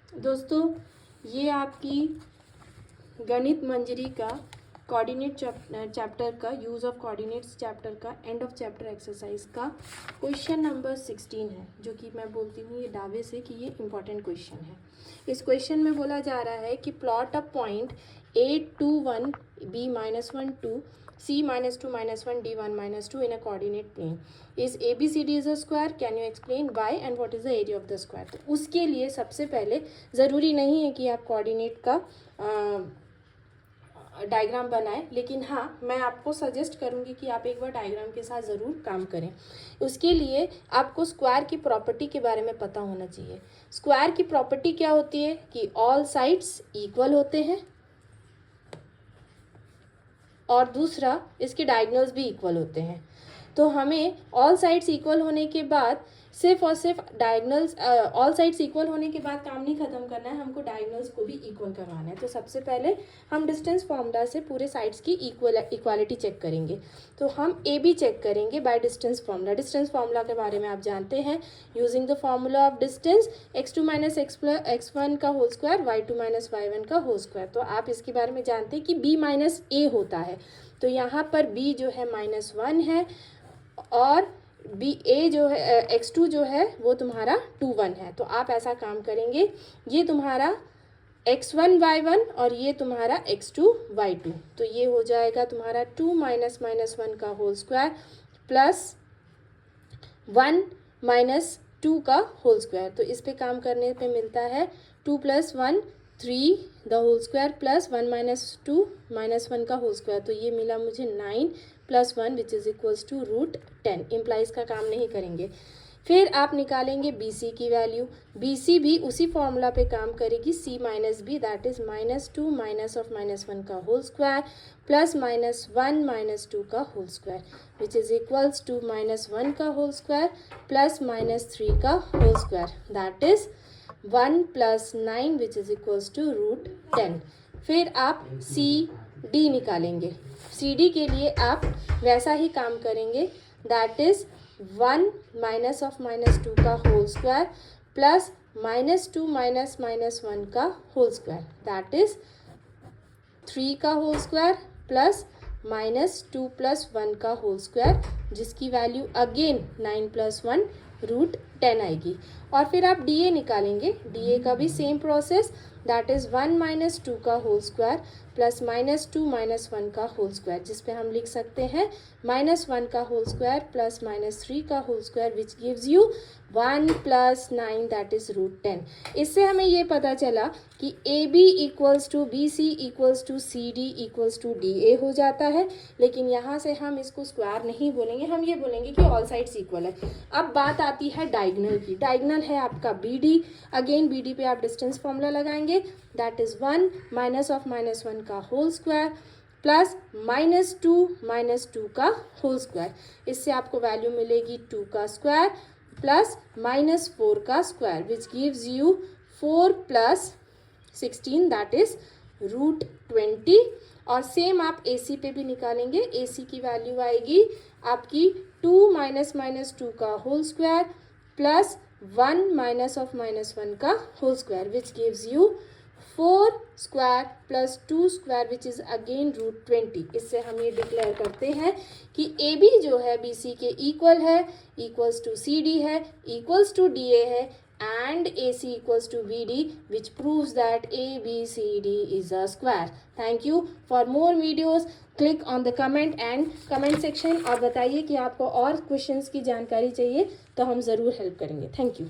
दोस्तों ये आपकी गणित मंजरी का कोऑर्डिनेट चैप्टर का यूज़ ऑफ कोऑर्डिनेट्स चैप्टर का एंड ऑफ चैप्टर एक्सरसाइज का क्वेश्चन नंबर 16 है, जो कि मैं बोलती हूँ ये दावे से कि ये इम्पॉर्टेंट क्वेश्चन है। इस क्वेश्चन में बोला जा रहा है कि plot a point A21 B-1 2 C-2 -1 D1 -2 in a coordinate plane. Is ABCD is a square? Can you explain why and what is the area of the square? तो उसके लिए सबसे पहले ज़रूरी नहीं है कि आप कोऑर्डिनेट का डायग्राम बनाएं, लेकिन हाँ मैं आपको सजेस्ट करूँगी कि आप एक बार डायग्राम के साथ ज़रूर काम करें। उसके लिए आपको स्क्वायर की प्रॉपर्टी के बारे में पता होना चाहिए। स्क्वायर की प्रॉपर्टी क्या होती है कि ऑल साइड्स इक्वल होते हैं और दूसरा इसके डायगोनल्स भी इक्वल होते हैं। तो हमें ऑल साइड्स इक्वल होने के बाद सिर्फ और सिर्फ डायगोनल्स ऑल साइड्स इक्वल होने के बाद काम नहीं ख़त्म करना है, हमको डायगोनल्स को भी इक्वल करवाना है। तो सबसे पहले हम डिस्टेंस फार्मूला से पूरे साइड्स की इक्वालिटी चेक करेंगे। तो हम ए बी चेक करेंगे by distance formula. Distance formula के बारे में आप जानते हैं, using the formula of distance x2 - x1 का होल स्क्वायर y2 - y1 का होल स्क्वायर। तो आप इसके बारे में जानते हैं कि b - a होता है। तो यहाँ पर b जो है -1 है और बी ए जो है x2 जो है वो तुम्हारा 2 1 है। तो आप ऐसा काम करेंगे, ये तुम्हारा x1 y1 और ये तुम्हारा x2 y2। तो ये हो जाएगा तुम्हारा 2 - -1 का होल स्क्वायर प्लस 1 - 2 का होल स्क्वायर। तो इस पे काम करने पे मिलता है 2 + 1 3 द होल स्क्वायर प्लस 1 - 2 -1 का होल स्क्वायर। तो ये मिला मुझे 9 + 1 which is equals to √10। Implies का काम नहीं करेंगे। फिर आप निकालेंगे बी सी की वैल्यू। बी सी भी उसी फॉर्मूला पे काम करेगी, c - b दैट इज़ -2 -1 का होल स्क्वायर प्लस -1 - 2 का whole square which is equals to -1 का होल स्क्वायर प्लस -3 का whole square that is 1 + 9 which is equals to √10। फिर आप सी डी निकालेंगे। सी डी के लिए आप वैसा ही काम करेंगे, दैट इज़ 1 - 2 का होल स्क्वायर प्लस -2 - 1 का होल स्क्वायर दैट इज़ 3 का होल स्क्वायर प्लस -2 + 1 का होल स्क्वायर, जिसकी वैल्यू अगेन 9 + 1 √10 आएगी। और फिर आप डी ए निकालेंगे। डी ए का भी सेम प्रोसेस, दैट इज़ 1 - 2 का होल स्क्वायर प्लस -2 - 1 का होल स्क्वायर, जिस पे हम लिख सकते हैं -1 का होल स्क्वायर प्लस -3 का whole square which gives you 1 + 9 that is √10। इससे हमें ये पता चला कि A B equals to B C equals to C D equals to D A हो जाता है। लेकिन यहाँ से हम इसको स्क्वायर नहीं बोलेंगे, हम ये बोलेंगे कि ऑल साइड्स इक्वल है। अब बात आती है डायगोनल की। डायगोनल है आपका B D. Again B D पे आप डिस्टेंस फॉर्मूला लगाएंगे, दैट इज़ 1 -1 का होल स्क्वायर प्लस -2 - 2 का होल स्क्वायर। इससे आपको वैल्यू मिलेगी 2 का स्क्वायर प्लस -4 का square which gives you 4 + 16 that is √20। और सेम आप ए सी पे भी निकालेंगे। ए सी की वैल्यू आएगी आपकी 2 - 2 का होल स्क्वायर प्लस 1 -1 का whole square which gives you 4 square plus 2 square which is again √20। इससे हम ये डिक्लेयर करते हैं कि ए बी जो है बी सी के इक्वल है, इक्वल्स टू सी डी है, इक्वल्स टू डी ए है and AC equals to BD, which proves that ABCD is a square. Thank you. For more videos, click on the comment section और बताइए कि आपको और questions की जानकारी चाहिए तो हम ज़रूर हेल्प करेंगे। Thank you.